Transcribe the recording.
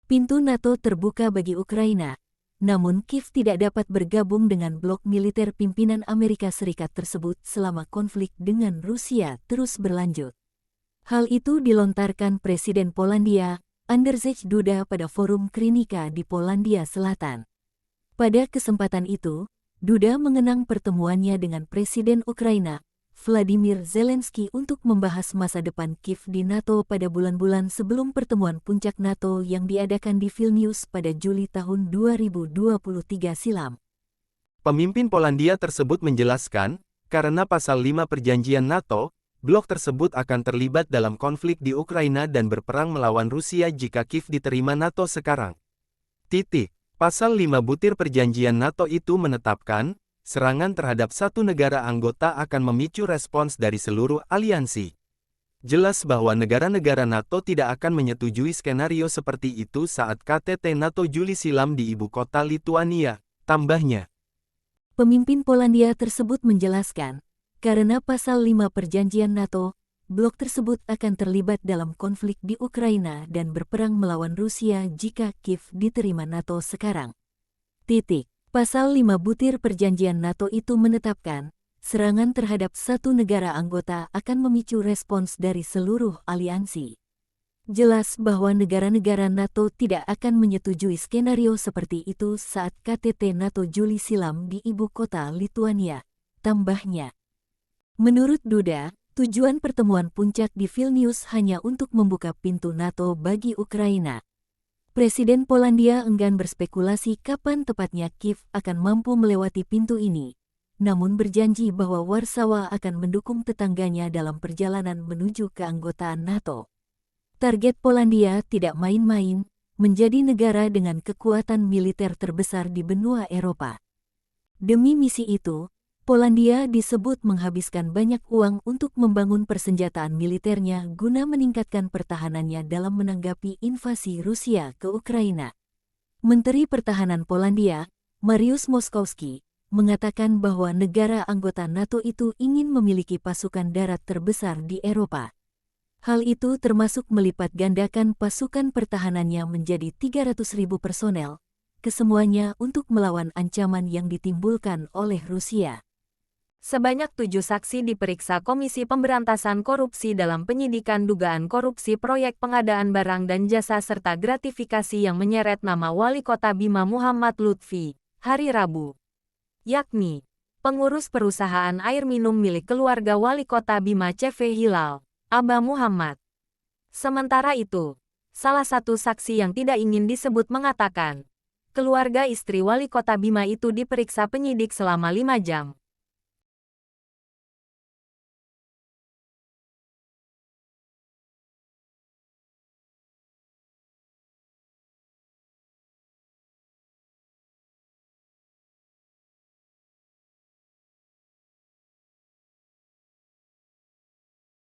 Pintu NATO terbuka bagi Ukraina, namun Kiev tidak dapat bergabung dengan blok militer pimpinan Amerika Serikat tersebut selama konflik dengan Rusia terus berlanjut. Hal itu dilontarkan Presiden Polandia, Andrzej Duda pada Forum Krynica di Polandia Selatan. Pada kesempatan itu, Duda mengenang pertemuannya dengan Presiden Ukraina, Vladimir Zelensky untuk membahas masa depan Kiev di NATO pada bulan-bulan sebelum pertemuan puncak NATO yang diadakan di Vilnius pada Juli tahun 2023 silam. Pemimpin Polandia tersebut menjelaskan, karena pasal 5 perjanjian NATO, blok tersebut akan terlibat dalam konflik di Ukraina dan berperang melawan Rusia jika Kiev diterima NATO sekarang. Pasal 5 butir perjanjian NATO itu menetapkan, serangan terhadap satu negara anggota akan memicu respons dari seluruh aliansi. Jelas bahwa negara-negara NATO tidak akan menyetujui skenario seperti itu saat KTT NATO Juli silam di ibu kota Lituania, tambahnya. Pemimpin Polandia tersebut menjelaskan, karena pasal 5 perjanjian NATO, blok tersebut akan terlibat dalam konflik di Ukraina dan berperang melawan Rusia jika Kiev diterima NATO sekarang. Pasal 5 butir perjanjian NATO itu menetapkan, serangan terhadap satu negara anggota akan memicu respons dari seluruh aliansi. Jelas bahwa negara-negara NATO tidak akan menyetujui skenario seperti itu saat KTT NATO Juli silam di ibu kota Lituania, tambahnya. Menurut Duda, tujuan pertemuan puncak di Vilnius hanya untuk membuka pintu NATO bagi Ukraina. Presiden Polandia enggan berspekulasi kapan tepatnya Kiev akan mampu melewati pintu ini, namun berjanji bahwa Warsawa akan mendukung tetangganya dalam perjalanan menuju keanggotaan NATO. Target Polandia tidak main-main, menjadi negara dengan kekuatan militer terbesar di benua Eropa. Demi misi itu, Polandia disebut menghabiskan banyak uang untuk membangun persenjataan militernya guna meningkatkan pertahanannya dalam menanggapi invasi Rusia ke Ukraina. Menteri Pertahanan Polandia, Mariusz Moskowski, mengatakan bahwa negara anggota NATO itu ingin memiliki pasukan darat terbesar di Eropa. Hal itu termasuk melipat gandakan pasukan pertahanannya menjadi 300.000 personel, kesemuanya untuk melawan ancaman yang ditimbulkan oleh Rusia. Sebanyak 7 saksi diperiksa Komisi Pemberantasan Korupsi dalam penyidikan dugaan korupsi proyek pengadaan barang dan jasa serta gratifikasi yang menyeret nama Wali Kota Bima Muhammad Lutfi, hari Rabu. Yakni, pengurus perusahaan air minum milik keluarga Wali Kota Bima CV Hilal, Aba Muhammad. Sementara itu, salah satu saksi yang tidak ingin disebut mengatakan, keluarga istri Wali Kota Bima itu diperiksa penyidik selama 5 jam.